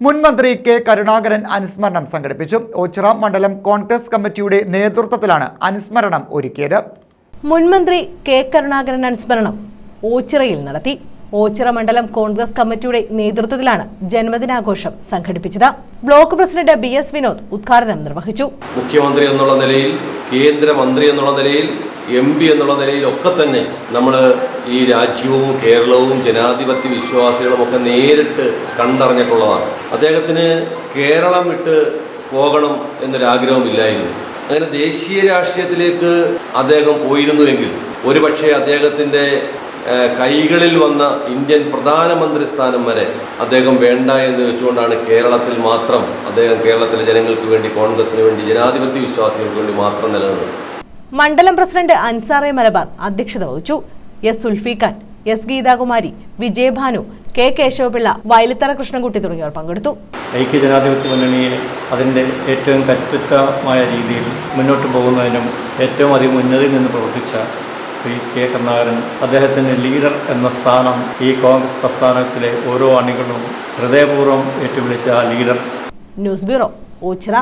മുൻമന്ത്രി കെ കരുണാകരൻ അനുസ്മരണം സംഘടിപ്പിച്ചു. ഓച്ചിറ മണ്ഡലം കോൺഗ്രസ് കമ്മിറ്റിയുടെ നേതൃത്വത്തിലാണ് അനുസ്മരണം ഒരുക്കിയത്. മുൻമന്ത്രി കെ കരുണാകരൻ അനുസ്മരണം ഓച്ചിറയിൽ നടത്തി. ഓച്ചിറ മണ്ഡലം കോൺഗ്രസ് കമ്മിറ്റിയുടെ നേതൃത്വത്തിലാണ് ജന്മദിനാഘോഷം സംഘടിപ്പിച്ചത്. ബ്ലോക്ക് പ്രസിഡന്റ് BS വിനോദ് ഉദ്ഘാടനം നിർവഹിച്ചു. മുഖ്യമന്ത്രി എന്നുള്ള നിലയിൽ, കേന്ദ്രമന്ത്രി എന്നുള്ള നിലയിൽ, MP എന്നുള്ള നിലയിലൊക്കെ തന്നെ നമ്മൾ ഈ രാജ്യവും കേരളവും ജനാധിപത്യ വിശ്വാസികളും ഒക്കെ നേരിട്ട് കണ്ടറിഞ്ഞിട്ടുള്ളതാണ്. അദ്ദേഹത്തിന് കേരളം വിട്ട് പോകണം എന്നൊരാഗ്രഹമില്ലായിരുന്നു. അങ്ങനെ ദേശീയ രാഷ്ട്രീയത്തിലേക്ക് അദ്ദേഹം പോയിരുന്നുവെങ്കിൽ ഒരുപക്ഷെ അദ്ദേഹത്തിൻ്റെ കൈകളിൽ വന്ന ഇന്ത്യൻ പ്രധാനമന്ത്രി സ്ഥാനം വരെ അദ്ദേഹം വേണ്ട എന്ന് വെച്ചുകൊണ്ടാണ് കേരളത്തിൽ മാത്രം അദ്ദേഹം കേരളത്തിലെ ജനങ്ങൾക്ക് വേണ്ടി, കോൺഗ്രസിന് വേണ്ടി, ജനാധിപത്യ വിശ്വാസികൾക്ക് വേണ്ടി മാത്രം നിലനിന്നത്. മണ്ഡലം പ്രസിഡന്റ് അൻസാറെ മലബാർ അധ്യക്ഷത വഹിച്ചു. S Sulfikhan, S Geethakumari, Vijayabhanu, K Kesava Pillai, വയലിത്തറ Krishnankutty തുടങ്ങിയവർ പങ്കെടുത്തു. ഐക്യജനാധിപത്യ മുന്നണിയെ അതിൻ്റെ ഏറ്റവും കരുത്തുറ്റമായ രീതിയിൽ മുന്നോട്ട് പോകുന്നതിനും ഏറ്റവും അധികം ഉന്നതിയിൽ നിന്ന് പ്രവർത്തിച്ച ശ്രീ കെ കരുണാകരൻ, അദ്ദേഹത്തിൻ്റെ ലീഡർ എന്ന സ്ഥാനം ഈ കോൺഗ്രസ് പ്രസ്ഥാനത്തിലെ ഓരോ അണികളും ഹൃദയപൂർവ്വം ഏറ്റുവിളിച്ച ലീഡർ. News bureau, Ochira.